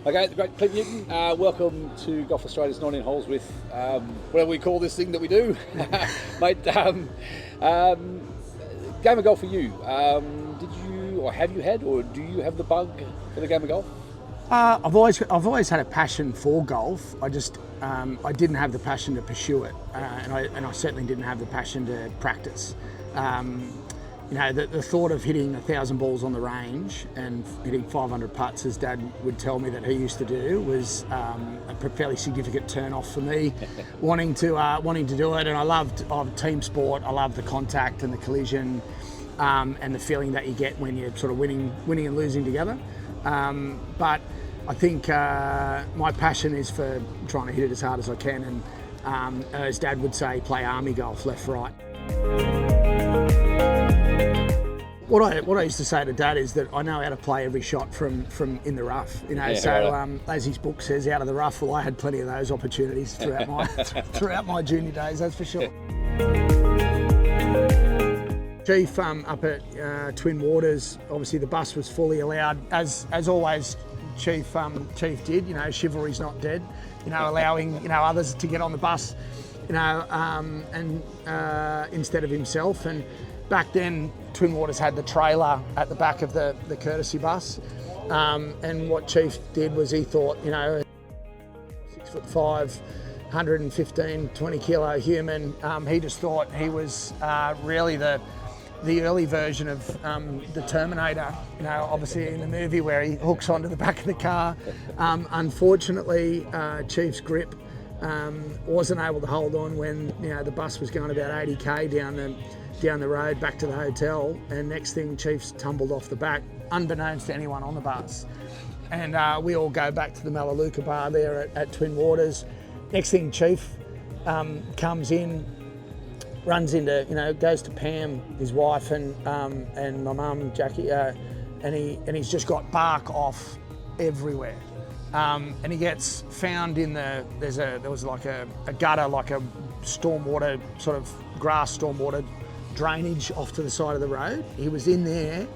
Okay, the great Clint Newton. Welcome to Golf Australia's 19 Holes with whatever we call this thing that we do. Mate, game of golf for you. Did you, or have you had, or do you have the bug for the game of golf? I've always had a passion for golf. I just I didn't have the passion to pursue it, and I certainly didn't have the passion to practice. The thought of hitting 1,000 balls on the range and hitting 500 putts, as Dad would tell me that he used to do, was a fairly significant turn off for me. wanting to do it, and I loved team sport. I love the contact and the collision, and the feeling that you get when you're sort of winning and losing together. But I think my passion is for trying to hit it as hard as I can, and as Dad would say, play army golf, left, right. What I used to say to Dad is that I know how to play every shot from in the rough, as his book says, out of the rough. Well, I had plenty of those opportunities throughout my junior days, that's for sure. Chief up at Twin Waters, obviously the bus was fully allowed, as always. Chief did, chivalry's not dead, allowing others to get on the bus, and instead of himself. And back then, Twin Waters had the trailer at the back of the courtesy bus, and what Chief did was he thought, 6'5", 115, 20 kilo human. He just thought he was really the early version of the Terminator, obviously in the movie where he hooks onto the back of the car. Unfortunately, Chief's grip wasn't able to hold on when the bus was going about 80k down the road back to the hotel, and next thing Chief's tumbled off the back, unbeknownst to anyone on the bus. And we all go back to the Melaleuca bar there at Twin Waters. Next thing Chief comes in, runs into, goes to Pam, his wife, and my mum, Jackie, and he's just got bark off everywhere. And he gets found in there was like a gutter, like a stormwater, sort of grass stormwater drainage off to the side of the road. He was in there,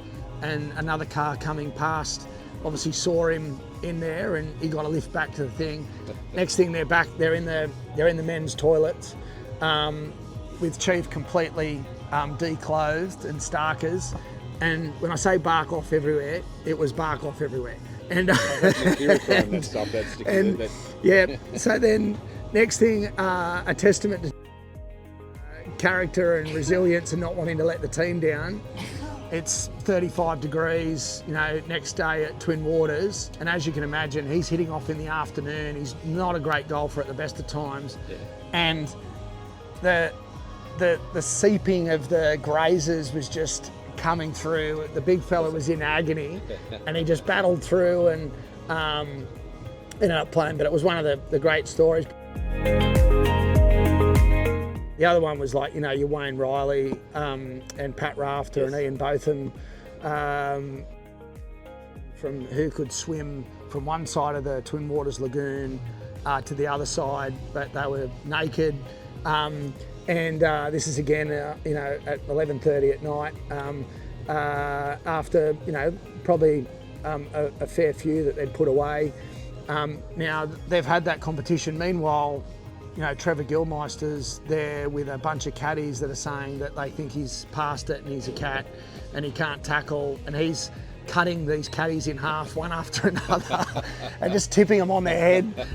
and another car coming past obviously saw him in there, and he got a lift back to the thing. Next thing they're back, they're in the men's toilets, with Chief completely declothed and starkers. And when I say bark off everywhere, it was bark off everywhere. And so then next thing, a testament to character and resilience and not wanting to let the team down. It's 35 degrees, next day at Twin Waters, and as you can imagine, he's hitting off in the afternoon. He's not a great golfer at the best of times, and the seeping of the grazers was just coming through. The big fella was in agony, and he just battled through and ended up playing. But it was one of the great stories. The other one was like, your Wayne Riley and Pat Rafter and Ian Botham, from who could swim from one side of the Twin Waters Lagoon to the other side, but they were naked. And this is again, at 11:30 at night, after, probably a fair few that they'd put away. Now, they've had that competition. Meanwhile, Trevor Gilmeister's there with a bunch of caddies that are saying that they think he's past it and he's a cat and he can't tackle, and he's cutting these caddies in half one after another and just tipping them on their head.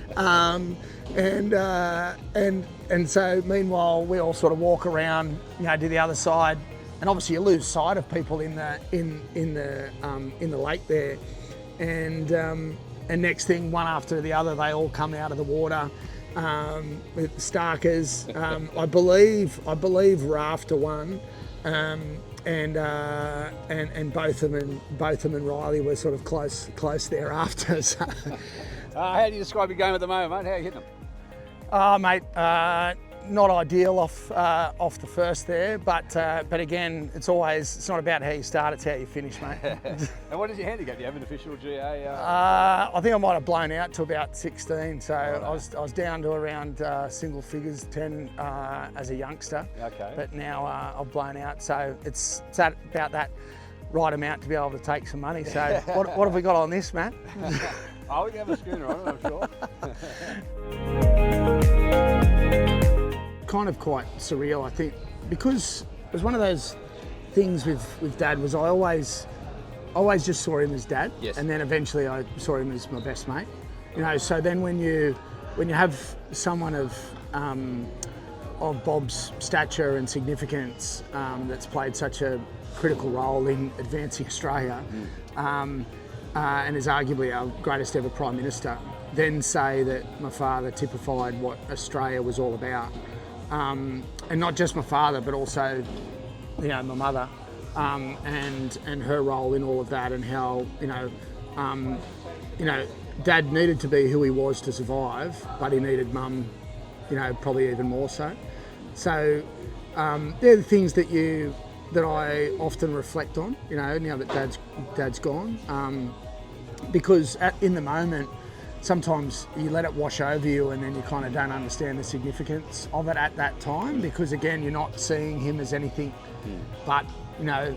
And so meanwhile we all sort of walk around, to the other side, and obviously you lose sight of people in the lake there. And next thing, one after the other, they all come out of the water. With starkers, I believe Rafter won, and Botham and Riley were sort of close thereafter. So. How do you describe your game at the moment, mate? How are you hitting them? Mate, not ideal off the first there, but again, it's not about how you start, it's how you finish, mate. And what is your handicap? Do you have an official GA? I think I might have blown out to about 16, so I was down to around single figures, 10 as a youngster. Okay. But now I've blown out, so it's at about that right amount to be able to take some money. So what have we got on this, Matt? Oh, we can have a schooner on it, I'm sure. Kind of quite surreal, I think, because it was one of those things with Dad was I always just saw him as Dad, Yes. and then eventually I saw him as my best mate. You know, so then when you have someone of Bob's stature and significance that's played such a critical role in advancing Australia, and is arguably our greatest ever Prime Minister, then say that my father typified what Australia was all about. And not just my father, but also, you know, my mother, and her role in all of that, and how, you know, Dad needed to be who he was to survive, but he needed Mum, you know, probably even more so. So they're the things that I often reflect on, you know, now that Dad's gone, because in the moment, sometimes you let it wash over you, and then you kind of don't understand the significance of it at that time, because again, you're not seeing him as anything but, you know,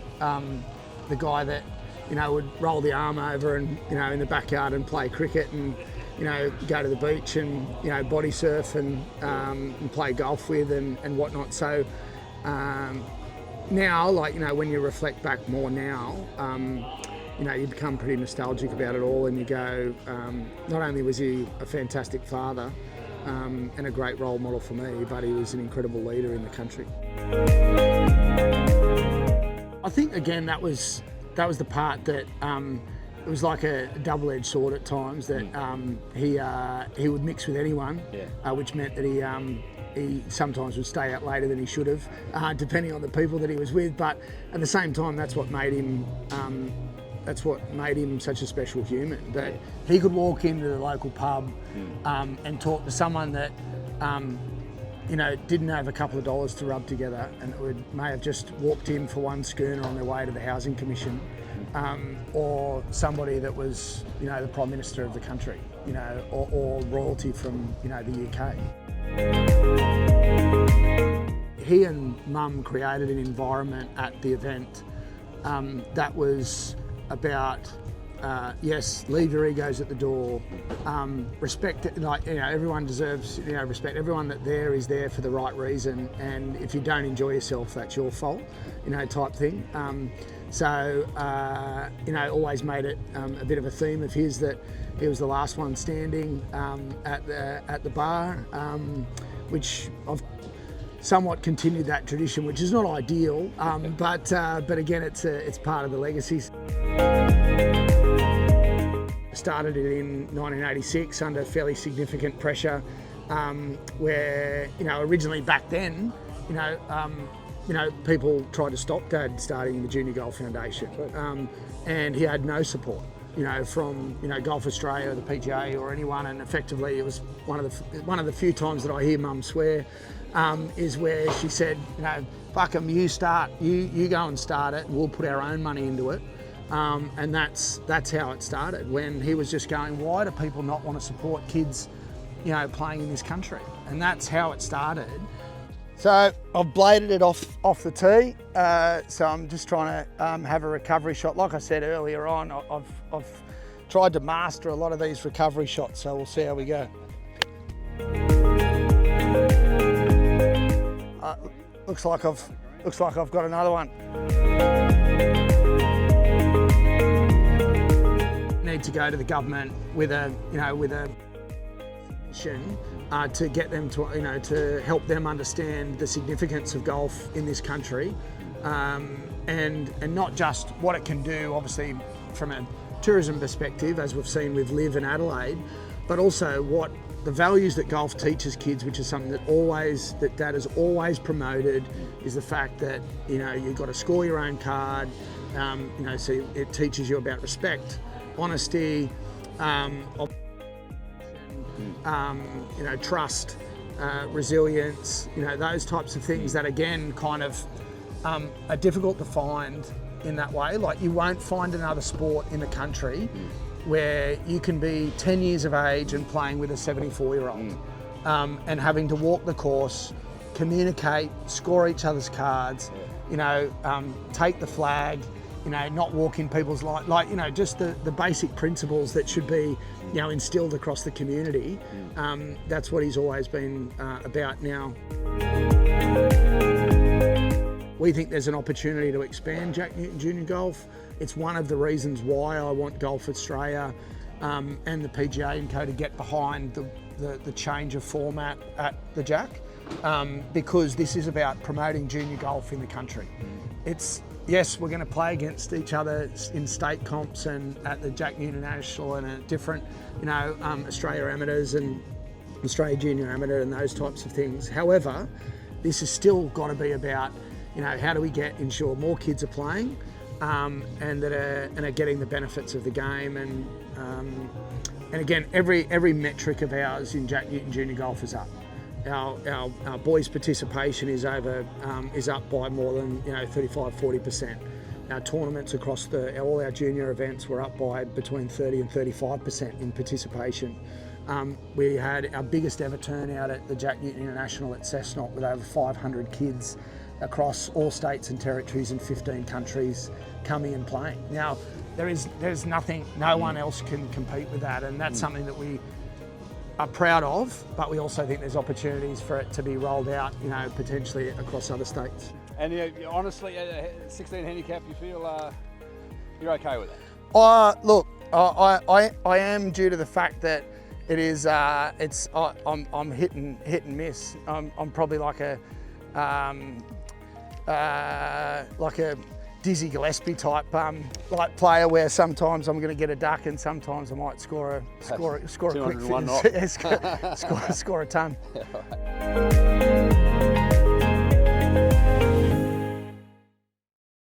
the guy that, you know, would roll the arm over and, you know, in the backyard and play cricket and, you know, go to the beach and, you know, body surf and play golf with and whatnot. So now, like, you know, when you reflect back more now, you know, you become pretty nostalgic about it all, and you go, not only was he a fantastic father and a great role model for me, but he was an incredible leader in the country. I think, again, that was the part that it was like a double-edged sword at times, that he would mix with anyone, which meant that he sometimes would stay out later than he should have, depending on the people that he was with. But at the same time, that's what made him such a special human, that he could walk into the local pub and talk to someone that you know, didn't have a couple of dollars to rub together, and may have just walked in for one schooner on their way to the Housing Commission, or somebody that was, you know, the Prime Minister of the country, you know, or royalty from, you know, the UK. He and Mum created an environment at the event that was about, yes, leave your egos at the door, respect it, like, you know, everyone deserves, you know, respect. Everyone that there is there for the right reason, and if you don't enjoy yourself, that's your fault, you know, type thing. So you know, always made it a bit of a theme of his that he was the last one standing at the bar, which I've somewhat continued that tradition, which is not ideal, but again, it's part of the legacies. Started it in 1986 under fairly significant pressure, where, you know, originally back then, you know, people tried to stop Dad starting the Junior Golf Foundation, and he had no support, you know, from, you know, Golf Australia or the PGA or anyone, and effectively it was one of the few times that I hear Mum swear, is where she said, you know, fuck 'em, you go and start it, we'll put our own money into it. And that's how it started, when he was just going, why do people not want to support kids, you know, playing in this country? And that's how it started. So I've bladed it off the tee, so I'm just trying to have a recovery shot. Like I said earlier on, I've tried to master a lot of these recovery shots, so we'll see how we go. Looks like I've got another one. Need to go to the government with a mission to get them to, you know, to help them understand the significance of golf in this country, and not just what it can do, obviously from a tourism perspective, as we've seen with Liv and Adelaide, but also what the values that golf teaches kids, which is something that Dad has always promoted, is the fact that, you know, you've got to score your own card, you know, so it teaches you about respect, honesty, you know, trust, resilience, you know, those types of things that, again, kind of are difficult to find in that way. Like, you won't find another sport in the country where you can be 10 years of age and playing with a 74-year-old, and having to walk the course, communicate, score each other's cards, you know, take the flag, not walking people's life, just the basic principles that should be, instilled across the community. That's what he's always been about now. We think there's an opportunity to expand Jack Newton Junior Golf. It's one of the reasons why I want Golf Australia and the PGA and Co to get behind the change of format at the Jack, because this is about promoting junior golf in the country. Yes, we're going to play against each other in state comps and at the Jack Newton National and at different, Australia Amateurs and Australia Junior Amateur and those types of things. However, this has still got to be about, how do we ensure more kids are playing and are getting the benefits of the game, and again, every metric of ours in Jack Newton Junior Golf is up. Our boys' participation is up by more than 35-40%. Our tournaments across all our junior events were up by between 30 and 35% in participation. We had our biggest ever turnout at the Jack Newton International at Cessnock with over 500 kids across all states and territories in 15 countries coming and playing. Now, there's nothing, no one else can compete with that, and that's something that we are proud of, but we also think there's opportunities for it to be rolled out, potentially across other states. And honestly, at 16 handicap, you feel you're okay with that? Look, I am, due to the fact that it is, I'm hit and miss. I'm probably like a Dizzy Gillespie type player, where sometimes I'm going to get a duck and sometimes I might score a quick finish, score a ton.